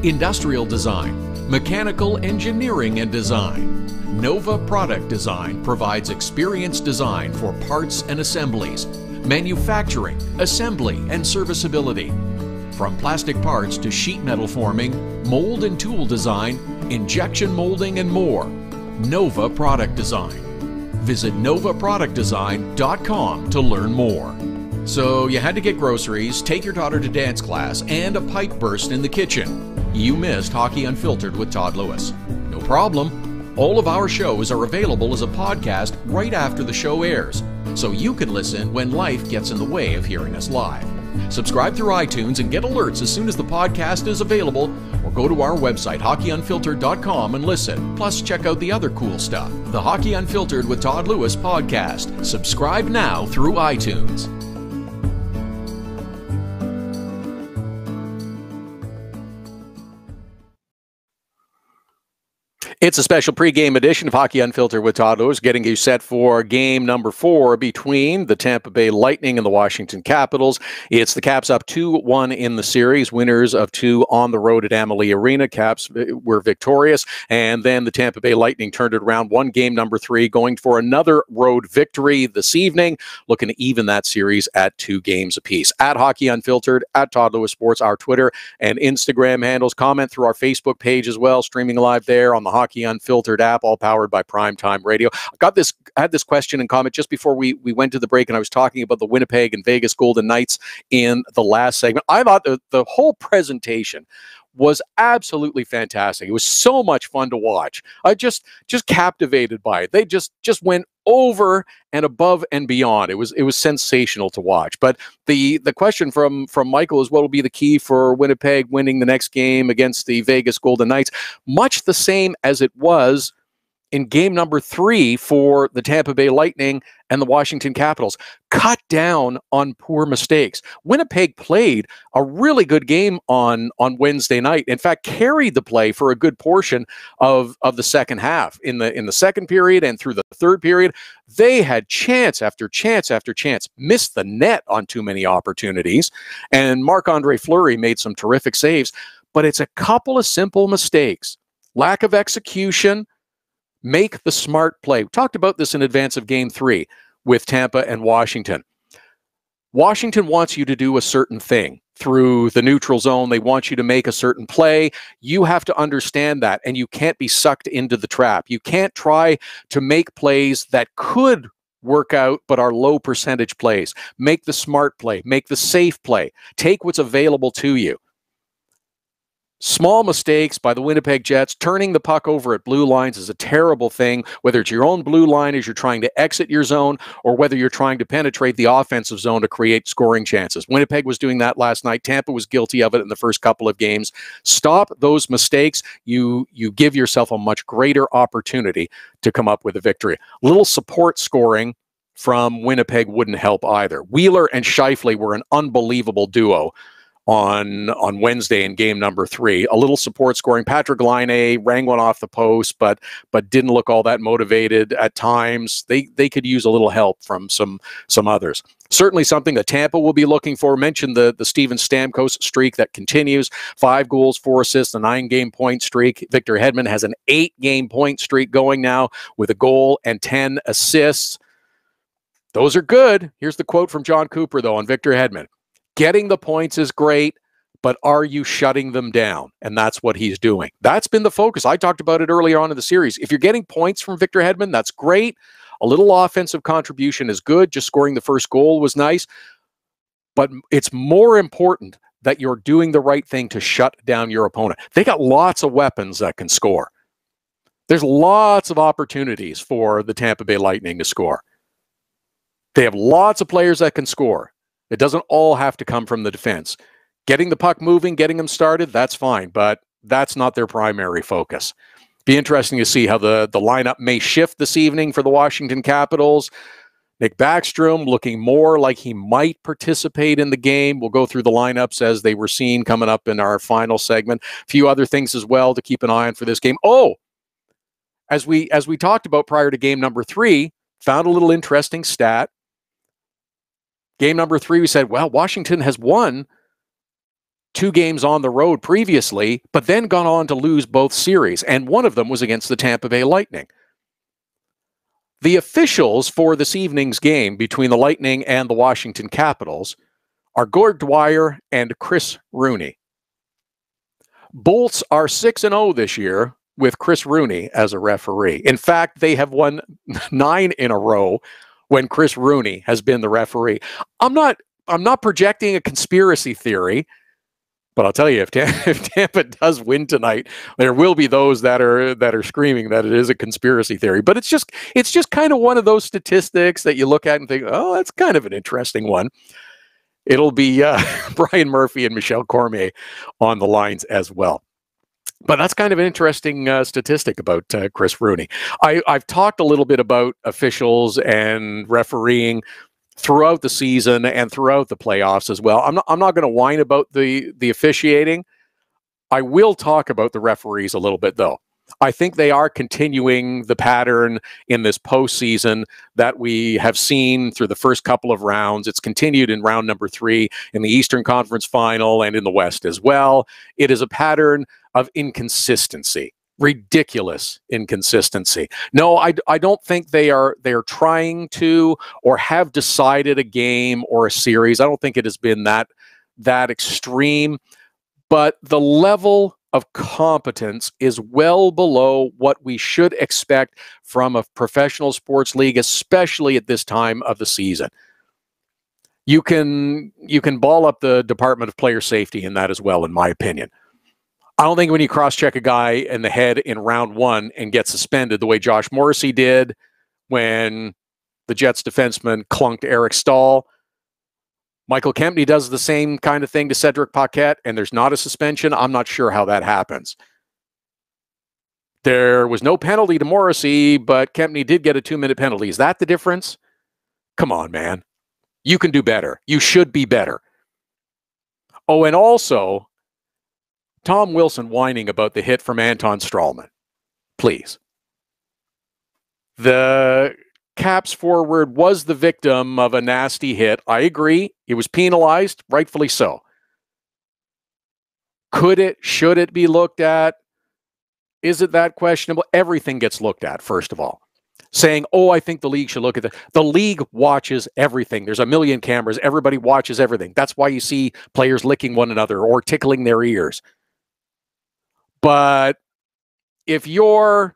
Industrial design, mechanical engineering and design. Nova Product Design provides experienced design for parts and assemblies, manufacturing, assembly, and serviceability. From plastic parts to sheet metal forming, mold and tool design, injection molding, and more. Nova Product Design. Visit novaproductdesign.com to learn more. So you had to get groceries, take your daughter to dance class, and a pipe burst in the kitchen. You missed Hockey Unfiltered with Todd Lewis. No problem. All of our shows are available as a podcast right after the show airs, so you can listen when life gets in the way of hearing us live. Subscribe through iTunes and get alerts as soon as the podcast is available, or go to our website, hockeyunfiltered.com, and listen. Plus, check out the other cool stuff. The Hockey Unfiltered with Todd Lewis podcast. Subscribe now through iTunes. It's a special pregame edition of Hockey Unfiltered with Todd Lewis, getting you set for game number 4 between the Tampa Bay Lightning and the Washington Capitals. It's the Caps up 2-1 in the series, winners of 2 on the road at Amalie Arena. Caps were victorious, and then the Tampa Bay Lightning turned it around, won game number 3, going for another road victory this evening, looking to even that series at 2 games apiece. At Hockey Unfiltered, at Todd Lewis Sports, our Twitter and Instagram handles. Comment through our Facebook page as well, streaming live there on the Hockey Unfiltered app, all powered by Primetime Radio. I had this question and comment just before we went to the break, and I was talking about the Winnipeg and Vegas Golden Knights in the last segment. I thought the whole presentation was absolutely fantastic. It was so much fun to watch. I just captivated by it. They just went over and above and beyond. It was sensational to watch. But the question from Michael is, what will be the key for Winnipeg winning the next game against the Vegas Golden Knights? Much the same as it was in game number 3 for the Tampa Bay Lightning and the Washington Capitals. Cut down on poor mistakes. Winnipeg played a really good game on Wednesday night. In fact, carried the play for a good portion of the second half. In the second period and through the third period, they had chance after chance after chance, missed the net on too many opportunities, and Marc-Andre Fleury made some terrific saves. But it's a couple of simple mistakes. Lack of execution. Make the smart play. We talked about this in advance of game 3 with Tampa and Washington. Washington wants you to do a certain thing through the neutral zone. They want you to make a certain play. You have to understand that, and you can't be sucked into the trap. You can't try to make plays that could work out but are low percentage plays. Make the smart play. Make the safe play. Take what's available to you. Small mistakes by the Winnipeg Jets. Turning the puck over at blue lines is a terrible thing, whether it's your own blue line as you're trying to exit your zone or whether you're trying to penetrate the offensive zone to create scoring chances. Winnipeg was doing that last night. Tampa was guilty of it in the first couple of games. Stop those mistakes. You give yourself a much greater opportunity to come up with a victory. Little support scoring from Winnipeg wouldn't help either. Wheeler and Scheifele were an unbelievable duo on Wednesday in game number 3. A little support scoring. Patrick Laine rang one off the post, but didn't look all that motivated at times. They could use a little help from some others. Certainly something that Tampa will be looking for. Mentioned the Steven Stamkos streak that continues. 5 goals, 4 assists, a 9-game point streak. Victor Hedman has an 8-game point streak going now with a goal and 10 assists. Those are good. Here's the quote from John Cooper, though, on Victor Hedman. Getting the points is great, but are you shutting them down? And that's what he's doing. That's been the focus. I talked about it earlier on in the series. If you're getting points from Victor Hedman, that's great. A little offensive contribution is good. Just scoring the first goal was nice. But it's more important that you're doing the right thing to shut down your opponent. They got lots of weapons that can score. There's lots of opportunities for the Tampa Bay Lightning to score. They have lots of players that can score. It doesn't all have to come from the defense. Getting the puck moving, getting them started, that's fine, but that's not their primary focus. Be interesting to see how the lineup may shift this evening for the Washington Capitals. Nick Backstrom looking more like he might participate in the game. We'll go through the lineups as they were seen coming up in our final segment. A few other things as well to keep an eye on for this game. Oh, as we talked about prior to game number 3, found a little interesting stat. Game number 3, we said, well, Washington has won 2 games on the road previously, but then gone on to lose both series, and one of them was against the Tampa Bay Lightning. The officials for this evening's game between the Lightning and the Washington Capitals are Gord Dwyer and Chris Rooney. Bolts are 6-0 this year with Chris Rooney as a referee. In fact, they have won 9 in a row when Chris Rooney has been the referee. I'm not projecting a conspiracy theory, but I'll tell you, if Tampa does win tonight, there will be those that are screaming that it is a conspiracy theory. But it's just kind of one of those statistics that you look at and think, oh, that's kind of an interesting one. It'll be Brian Murphy and Michel Cormier on the lines as well. But that's kind of an interesting statistic about Chris Rooney. I've talked a little bit about officials and refereeing throughout the season and throughout the playoffs as well. I'm not going to whine about the officiating. I will talk about the referees a little bit, though. I think they are continuing the pattern in this postseason that we have seen through the first couple of rounds. It's continued in round number 3 in the Eastern Conference Final and in the West as well. It is a pattern of inconsistency. Ridiculous inconsistency. No, I don't think they're trying to or have decided a game or a series. I don't think it has been that extreme, but the level of competence is well below what we should expect from a professional sports league, especially at this time of the season. You can ball up the Department of Player Safety in that as well, in my opinion. I don't think when you cross-check a guy in the head in round 1 and get suspended the way Josh Morrissey did when the Jets defenseman clunked Eric Stahl, Michael Kempney does the same kind of thing to Cedric Paquette, and there's not a suspension. I'm not sure how that happens. There was no penalty to Morrissey, but Kempney did get a 2-minute penalty. Is that the difference? Come on, man. You can do better. You should be better. Oh, and also, Tom Wilson whining about the hit from Anton Strawman. Please. The Caps forward was the victim of a nasty hit. I agree. He was penalized, rightfully so. Should it be looked at? Is it that questionable? Everything gets looked at, first of all. Saying, oh, I think the league should look at that. The league watches everything. There's a million cameras. Everybody watches everything. That's why you see players licking one another or tickling their ears. But if you're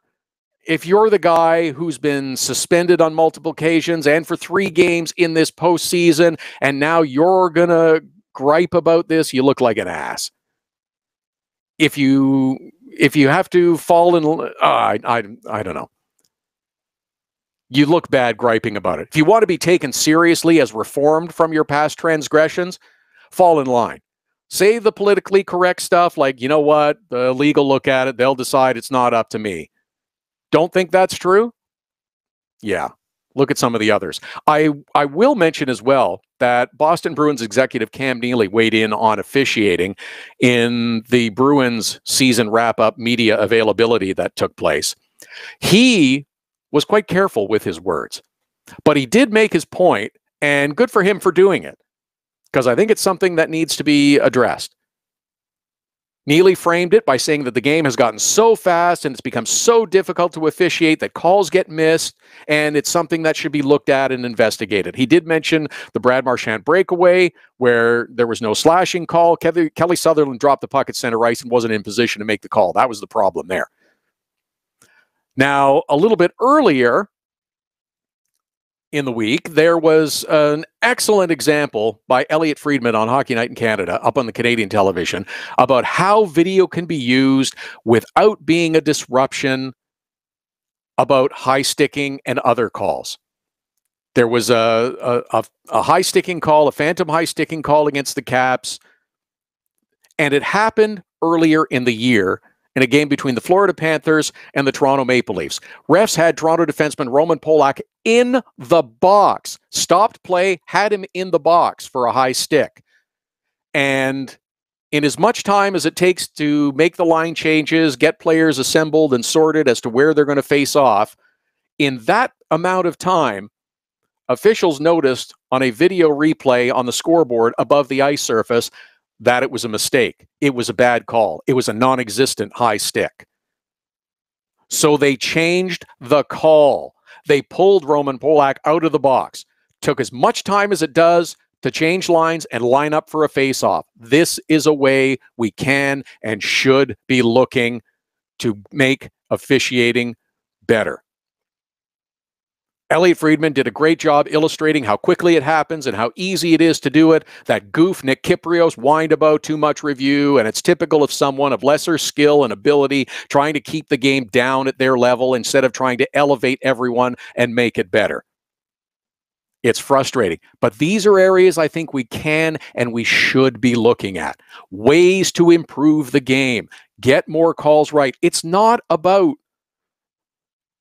the guy who's been suspended on multiple occasions and for 3 games in this postseason, and now you're going to gripe about this, you look like an ass. If you have to fall in, I don't know. You look bad griping about it. If you want to be taken seriously as reformed from your past transgressions, fall in line. Say the politically correct stuff like, you know what, the league will look at it, they'll decide it's not up to me. Don't think that's true? Yeah. Look at some of the others. I will mention as well that Boston Bruins executive Cam Neely weighed in on officiating in the Bruins season wrap-up media availability that took place. He was quite careful with his words, but he did make his point, and good for him for doing it, because I think it's something that needs to be addressed. Neely framed it by saying that the game has gotten so fast and it's become so difficult to officiate that calls get missed, and it's something that should be looked at and investigated. He did mention the Brad Marchand breakaway where there was no slashing call. Kelly Sutherland dropped the puck at center ice and wasn't in position to make the call. That was the problem there. Now, a little bit earlier in the week, there was an excellent example by Elliot Friedman on Hockey Night in Canada, up on the Canadian television, about how video can be used without being a disruption about high sticking and other calls. There was a high sticking call, a phantom high sticking call against the Caps, and it happened earlier in the year in a game between the Florida Panthers and the Toronto Maple Leafs. Refs had Toronto defenseman Roman Polak in the box, stopped play, had him in the box for a high stick. And in as much time as it takes to make the line changes, get players assembled and sorted as to where they're going to face off, in that amount of time, officials noticed on a video replay on the scoreboard above the ice surface that it was a mistake. It was a bad call. It was a non-existent high stick. So they changed the call. They pulled Roman Polak out of the box. Took as much time as it does to change lines and line up for a face-off. This is a way we can and should be looking to make officiating better. Elliot Friedman did a great job illustrating how quickly it happens and how easy it is to do it. That goof Nick Kyprios whined about too much review, and it's typical of someone of lesser skill and ability trying to keep the game down at their level instead of trying to elevate everyone and make it better. It's frustrating, but these are areas I think we can and we should be looking at. Ways to improve the game, get more calls right. It's not about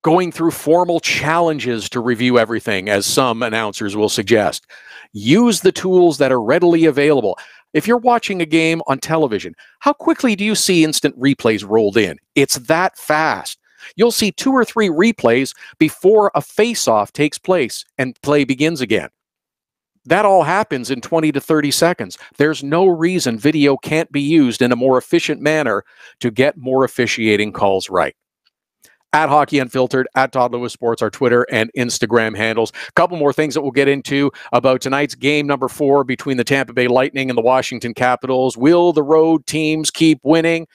going through formal challenges to review everything, as some announcers will suggest. Use the tools that are readily available. If you're watching a game on television, how quickly do you see instant replays rolled in? It's that fast. You'll see 2 or 3 replays before a face-off takes place and play begins again. That all happens in 20 to 30 seconds. There's no reason video can't be used in a more efficient manner to get more officiating calls right. At Hockey Unfiltered, at Todd Lewis Sports, our Twitter and Instagram handles. A couple more things that we'll get into about tonight's game number 4 between the Tampa Bay Lightning and the Washington Capitals. Will the road teams keep winning?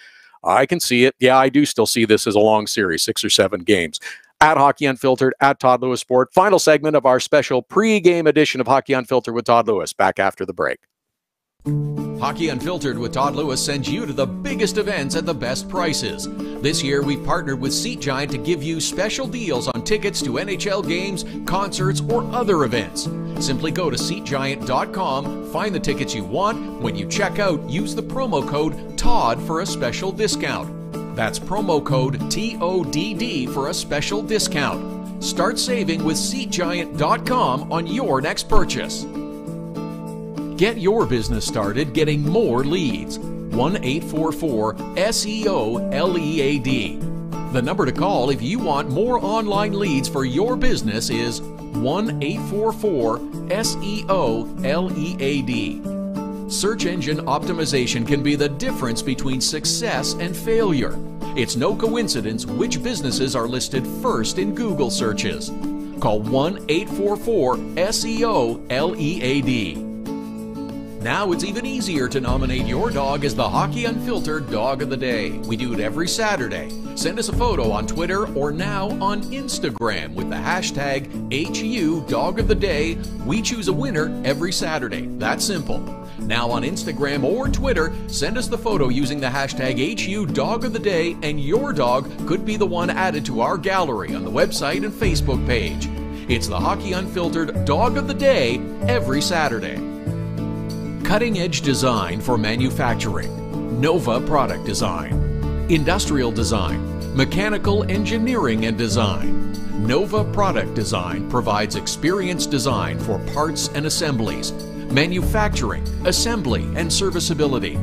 I can see it. Yeah, I do still see this as a long series, 6 or 7 games. At Hockey Unfiltered, at Todd Lewis Sport. Final segment of our special pre-game edition of Hockey Unfiltered with Todd Lewis. Back after the break. Hockey Unfiltered with Todd Lewis sends you to the biggest events at the best prices. This year, we've partnered with Seat Giant to give you special deals on tickets to NHL games, concerts, or other events. Simply go to SeatGiant.com, find the tickets you want. When you check out, use the promo code TODD for a special discount. That's promo code TODD for a special discount. Start saving with SeatGiant.com on your next purchase. Get your business started getting more leads. 1-844-SEO-LEAD. The number to call if you want more online leads for your business is 1-844-SEO-LEAD. Search engine optimization can be the difference between success and failure. It's no coincidence which businesses are listed first in Google searches. Call 1-844-SEO-LEAD. Now it's even easier to nominate your dog as the Hockey Unfiltered Dog of the Day. We do it every Saturday. Send us a photo on Twitter or now on Instagram with the hashtag HU Dog of the Day. We choose a winner every Saturday. That's simple. Now on Instagram or Twitter, send us the photo using the hashtag HU Dog of the Day, and your dog could be the one added to our gallery on the website and Facebook page. It's the Hockey Unfiltered Dog of the Day every Saturday. Cutting-edge design for manufacturing, Nova Product Design. Industrial design, mechanical engineering and design. Nova Product Design provides experienced design for parts and assemblies, manufacturing, assembly, and serviceability.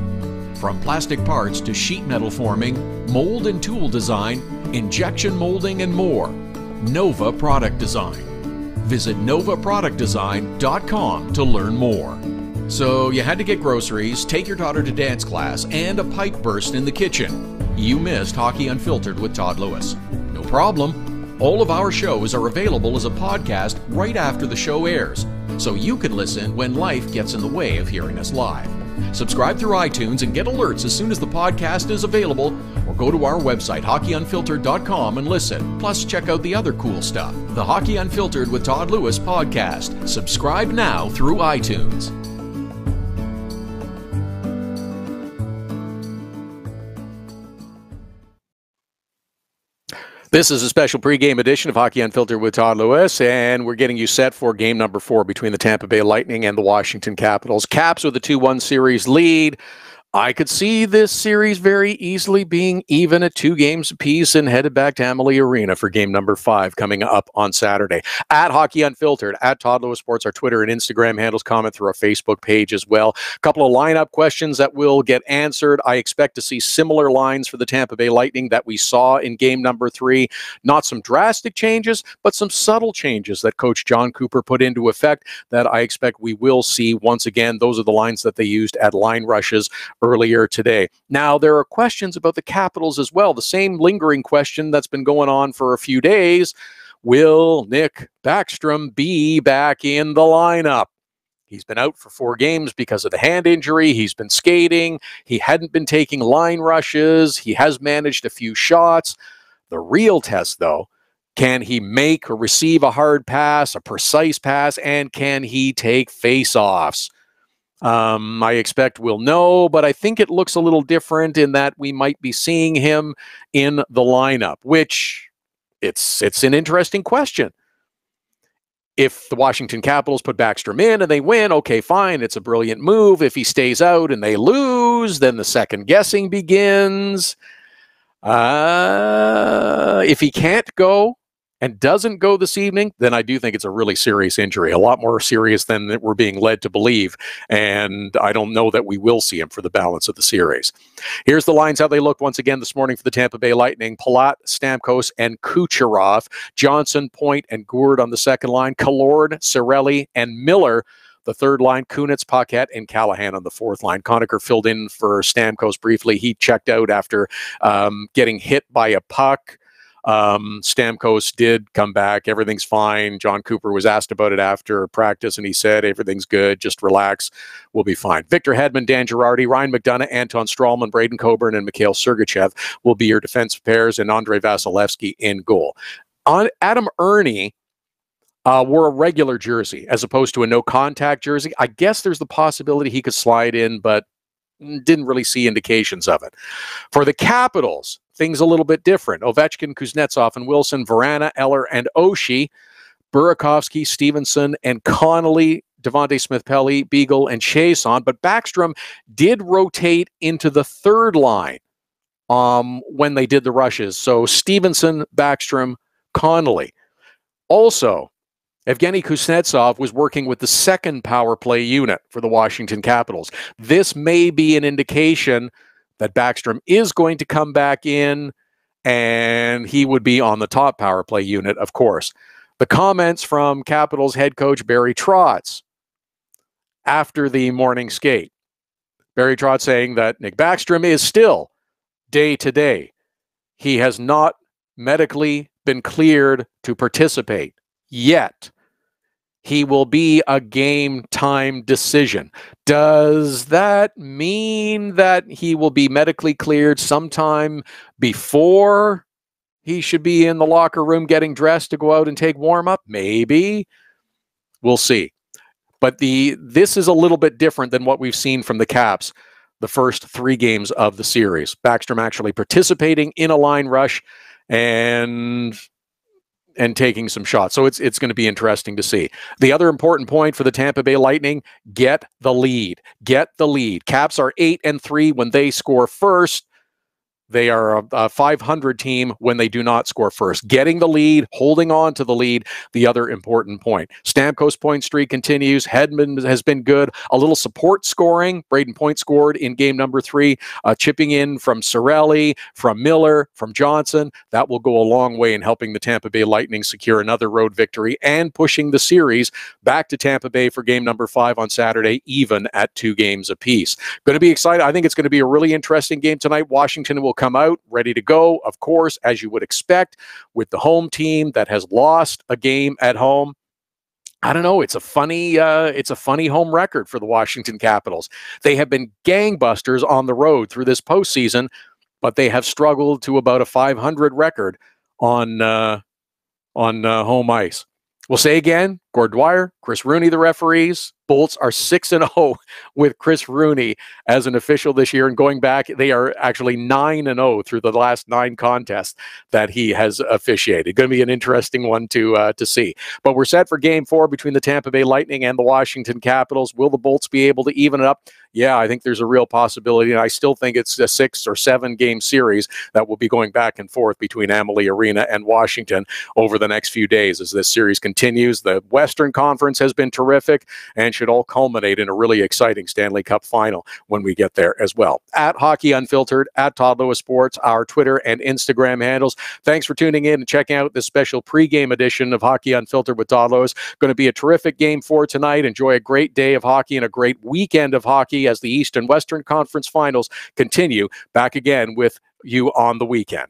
From plastic parts to sheet metal forming, mold and tool design, injection molding, and more. Nova Product Design. Visit novaproductdesign.com to learn more. So you had to get groceries, take your daughter to dance class, and a pipe burst in the kitchen. You missed Hockey Unfiltered with Todd Lewis. No problem. All of our shows are available as a podcast right after the show airs, so you can listen when life gets in the way of hearing us live. Subscribe through iTunes and get alerts as soon as the podcast is available, or go to our website, hockeyunfiltered.com, and listen. Plus, check out the other cool stuff. The Hockey Unfiltered with Todd Lewis podcast. Subscribe now through iTunes. This is a special pregame edition of Hockey Unfiltered with Todd Lewis, and we're getting you set for game number 4 between the Tampa Bay Lightning and the Washington Capitals. Caps with a 2-1 series lead. I could see this series very easily being even at 2 games apiece and headed back to Amalie Arena for game number 5 coming up on Saturday. At Hockey Unfiltered, at Todd Lewis Sports, our Twitter and Instagram handles. Comment through our Facebook page as well. A couple of lineup questions that will get answered. I expect to see similar lines for the Tampa Bay Lightning that we saw in game number 3. Not some drastic changes, but some subtle changes that Coach John Cooper put into effect that I expect we will see once again. Those are the lines that they used at line rushes earlier today. Now, there are questions about the Capitals as well. The same lingering question that's been going on for a few days. Will Nick Backstrom be back in the lineup? He's been out for 4 games because of the hand injury. He's been skating. He hadn't been taking line rushes. He has managed a few shots. The real test, though, can he make or receive a hard pass, a precise pass, and can he take face-offs? I expect we'll know, but I think it looks a little different in that we might be seeing him in the lineup, which it's an interesting question. If the Washington Capitals put Backstrom in and they win, okay, fine, it's a brilliant move. If he stays out and they lose, then the second guessing begins. If he can't go, and doesn't go this evening, then I do think it's a really serious injury, a lot more serious than we're being led to believe. And I don't know that we will see him for the balance of the series. Here's the lines, how they looked once again this morning for the Tampa Bay Lightning. Palat, Stamkos, and Kucherov. Johnson, Point, and Gourde on the second line. Killorn, Cirelli, and Miller. The third line, Kunitz, Paquette, and Callahan on the fourth line. Conacher filled in for Stamkos briefly. He checked out after getting hit by a puck. Stamkos did come back. Everything's fine. John Cooper was asked about it after practice, and he said, everything's good. Just relax. We'll be fine. Victor Hedman, Dan Girardi, Ryan McDonough, Anton Strawman, Braden Coburn, and Mikhail Sergachev will be your defense pairs, and Andrei Vasilevsky in goal. Adam Ernie wore a regular jersey as opposed to a no-contact jersey. I guess there's the possibility he could slide in, but didn't really see indications of it. For the Capitals, things a little bit different. Ovechkin, Kuznetsov, and Wilson, Vrana, Eller, and Oshie, Burakovsky, Stevenson, and Connolly, Devontae Smith-Pelly, Beagle, and Chason. But Backstrom did rotate into the third line when they did the rushes. So Stevenson, Backstrom, Connolly. Also, Evgeny Kuznetsov was working with the second power play unit for the Washington Capitals. This may be an indication that Backstrom is going to come back in, and he would be on the top power play unit, of course. The comments from Capitals head coach Barry Trotz after the morning skate. Barry Trotz saying that Nick Backstrom is still day-to-day. He has not medically been cleared to participate yet. He will be a game-time decision. Does that mean that he will be medically cleared sometime before he should be in the locker room getting dressed to go out and take warm-up? Maybe. We'll see. But this is a little bit different than what we've seen from the Caps the first 3 games of the series. Backstrom actually participating in a line rush and taking some shots. So it's going to be interesting to see. The other important point for the Tampa Bay Lightning, get the lead. Get the lead. Caps are 8-3 when they score first. They are a 500 team when they do not score first. Getting the lead, holding on to the lead, the other important point. Stamkos' point streak continues. Hedman has been good. A little support scoring. Braden Point scored in game number 3, chipping in from Cirelli, from Miller, from Johnson. That will go a long way in helping the Tampa Bay Lightning secure another road victory and pushing the series back to Tampa Bay for game number 5 on Saturday, even at 2 games apiece. Going to be excited. I think it's going to be a really interesting game tonight. Washington will come out ready to go, of course, as you would expect, with the home team that has lost a game at home. I don't know. It's a funny home record for the Washington Capitals. They have been gangbusters on the road through this postseason, but they have struggled to about a 500 record on home ice. We'll say again, Gord Dwyer, Chris Rooney, the referees. Bolts are 6-0 with Chris Rooney as an official this year. And going back, they are actually 9-0 through the last 9 contests that he has officiated. Going to be an interesting one to see. But we're set for game 4 between the Tampa Bay Lightning and the Washington Capitals. Will the Bolts be able to even it up? Yeah, I think there's a real possibility. And I still think it's a 6 or 7 game series that will be going back and forth between Amalie Arena and Washington over the next few days as this series continues. The Western Conference has been terrific and should all culminate in a really exciting Stanley Cup final when we get there as well. At Hockey Unfiltered, at Todd Lewis Sports, our Twitter and Instagram handles. Thanks for tuning in and checking out this special pregame edition of Hockey Unfiltered with Todd Lewis. Going to be a terrific game 4 tonight. Enjoy a great day of hockey and a great weekend of hockey as the East and Western Conference finals continue. Back again with you on the weekend.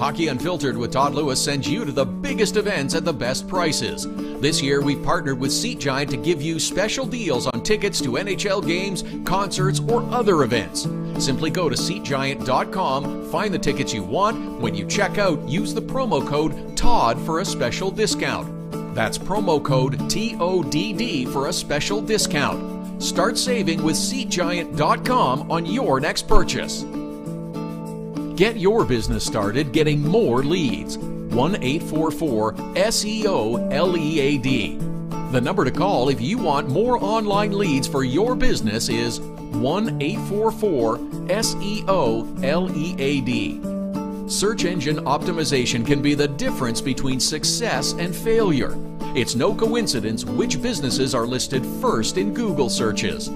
Hockey Unfiltered with Todd Lewis sends you to the biggest events at the best prices. This year, we've partnered with Seat Giant to give you special deals on tickets to NHL games, concerts, or other events. Simply go to SeatGiant.com, find the tickets you want. When you check out, use the promo code TODD for a special discount. That's promo code TODD for a special discount. Start saving with SeatGiant.com on your next purchase. Get your business started getting more leads. 1-844-SEO-LEAD. The number to call if you want more online leads for your business is 1-844-SEO-LEAD. Search engine optimization can be the difference between success and failure. It's no coincidence which businesses are listed first in Google searches.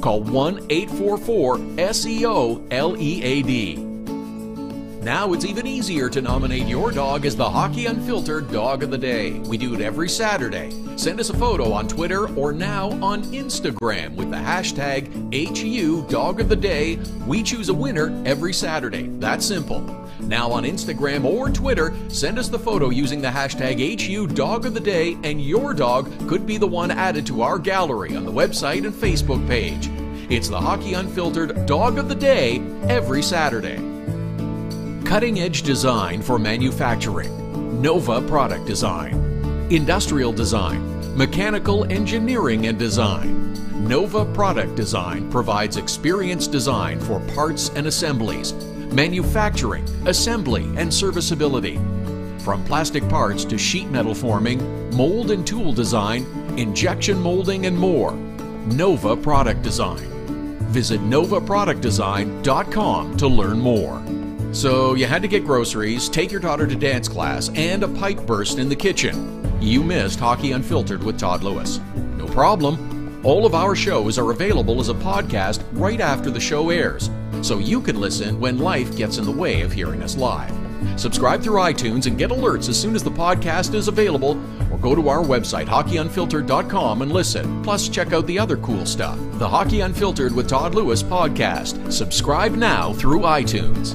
Call 1-844-SEO-LEAD. Now it's even easier to nominate your dog as the Hockey Unfiltered Dog of the Day. We do it every Saturday. Send us a photo on Twitter or now on Instagram with the hashtag HU Dog of the Day. We choose a winner every Saturday. That's simple. Now on Instagram or Twitter, send us the photo using the hashtag HU Dog of the Day, and your dog could be the one added to our gallery on the website and Facebook page. It's the Hockey Unfiltered Dog of the Day every Saturday. Cutting-edge design for manufacturing, Nova Product Design. Industrial design, mechanical engineering and design. Nova Product Design provides experienced design for parts and assemblies, manufacturing, assembly, and serviceability. From plastic parts to sheet metal forming, mold and tool design, injection molding, and more. Nova Product Design. Visit novaproductdesign.com to learn more. So you had to get groceries, take your daughter to dance class, and a pipe burst in the kitchen. You missed Hockey Unfiltered with Todd Lewis. No problem. All of our shows are available as a podcast right after the show airs, so you can listen when life gets in the way of hearing us live. Subscribe through iTunes and get alerts as soon as the podcast is available, or go to our website, hockeyunfiltered.com, and listen. Plus, check out the other cool stuff. The Hockey Unfiltered with Todd Lewis podcast. Subscribe now through iTunes.